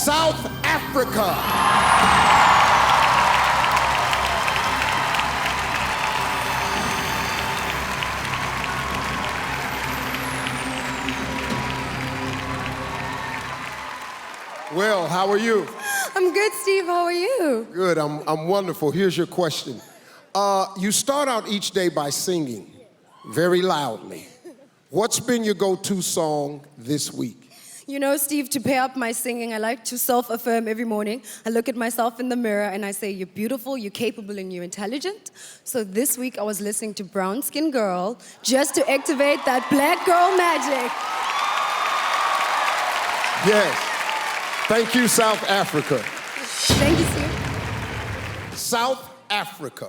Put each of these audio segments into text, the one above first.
South Africa. Well, how are you? I'm good, Steve. How are you? Good, I'm wonderful. Here's your question. You start out each day by singing very loudly. What's been your go-to song this week? You know, Steve, to pair up my singing, I like to self-affirm every morning. I look at myself in the mirror and I say, you're beautiful, you're capable, and you're intelligent. So this week I was listening to Brown Skin Girl just to activate that black girl magic. Yes. Thank you, South Africa. Thank you, Steve. South Africa.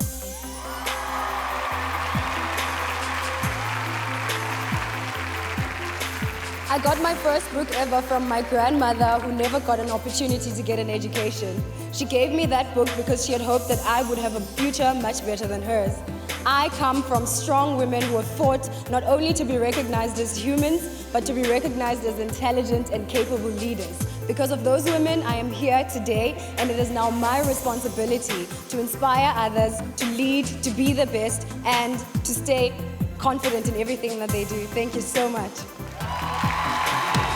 I got my first book ever from my grandmother who never got an opportunity to get an education. She gave me that book because she had hoped that I would have a future much better than hers. I come from strong women who have fought not only to be recognized as humans, but to be recognized as intelligent and capable leaders. Because of those women, I am here today, and it is now my responsibility to inspire others, to lead, to be the best, and to stay confident in everything that they do. Thank you so much.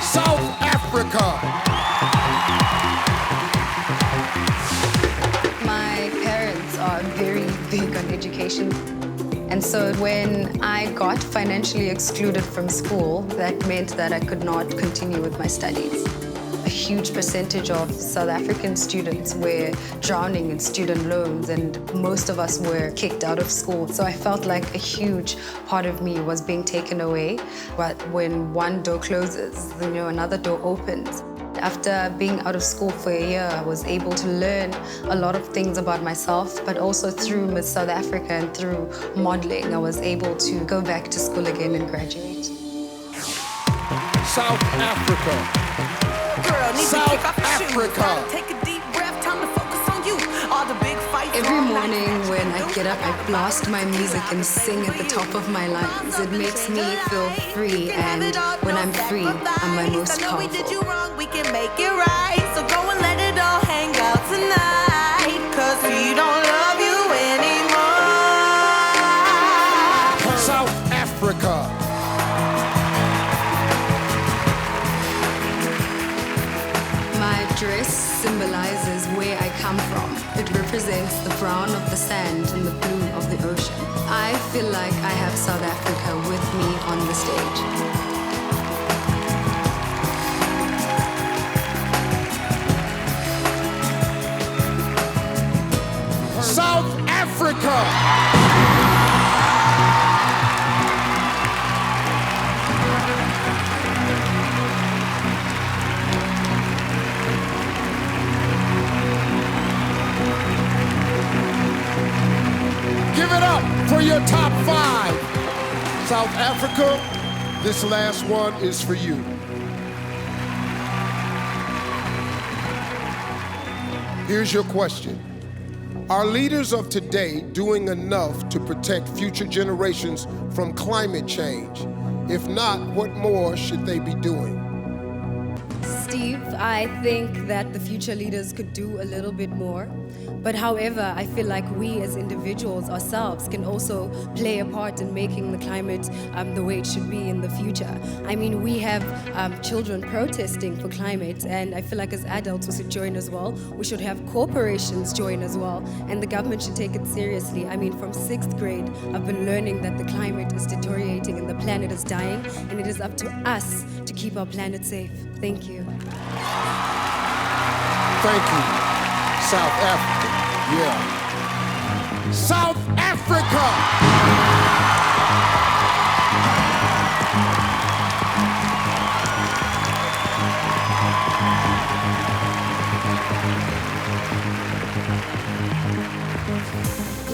South Africa. My parents are very big on education. And so when I got financially excluded from school, that meant that I could not continue with my studies. A huge percentage of South African students were drowning in student loans, and most of us were kicked out of school. So I felt like a huge part of me was being taken away. But when one door closes, another door opens. After being out of school for a year, I was able to learn a lot of things about myself, but also through Miss South Africa and through modeling, I was able to go back to school again and graduate. South Africa. Girl, need South to kick off your shoes. Africa. Take a deep breath, time to focus on you. All the big fights. Every morning when I get up, I blast my music and sing at the top of my lungs. It makes me feel free, and when I'm free, I'm my most I know we did you powerful. wrong, we can make it right. So go and let it all hang out tonight. Cause we don't love you anymore. South Africa. My dress symbolizes where I come from. It represents the brown of the sand and the blue of the ocean. I feel like I have South Africa with me on the stage. South Africa. Give it up for your top 5. South Africa, this last one is for you. Here's your question. Are leaders of today doing enough to protect future generations from climate change? If not, what more should they be doing? Steve, I think that the future leaders could do a little bit more. But however, I feel like we as individuals ourselves can also play a part in making the climate the way it should be in the future. I mean, we have children protesting for climate, and I feel like as adults we should join as well. We should have corporations join as well, and the government should take it seriously. I mean, from 6th grade, I've been learning that the climate is deteriorating and the planet is dying, and it is up to us to keep our planet safe. Thank you. Thank you, South Africa. Yeah. South Africa!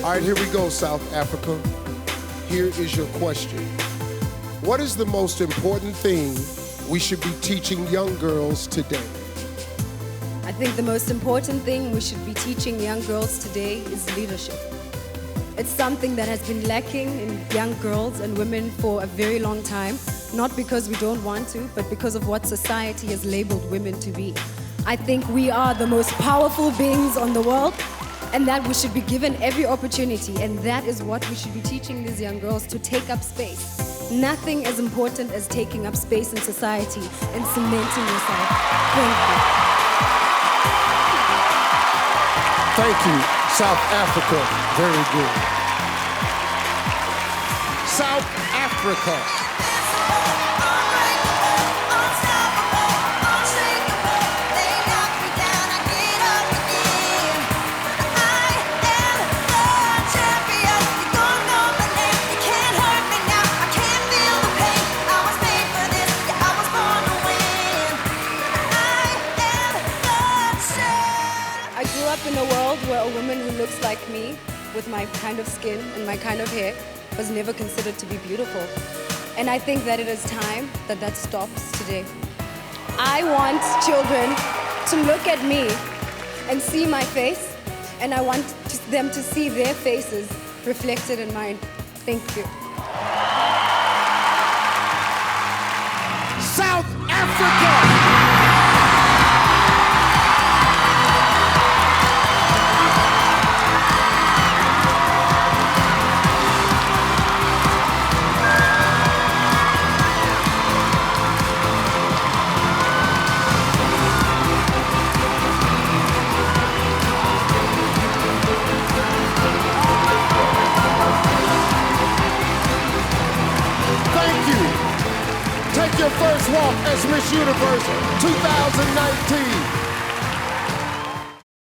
All right, here we go, South Africa. Here is your question. What is the most important thing we should be teaching young girls today? I think the most important thing we should be teaching young girls today is leadership. It's something that has been lacking in young girls and women for a very long time, not because we don't want to, but because of what society has labeled women to be. I think we are the most powerful beings on the world, and that we should be given every opportunity, and that is what we should be teaching these young girls, to take up space. Nothing as important as taking up space in society and cementing yourself. Thank you. Thank you, South Africa. Very good. South Africa. I grew up in a world where a woman who looks like me, with my kind of skin and my kind of hair, was never considered to be beautiful. And I think that it is time that that stops today. I want children to look at me and see my face, and I want them to see their faces reflected in mine. Thank you. South Africa! Take your first walk as Miss Universe 2019.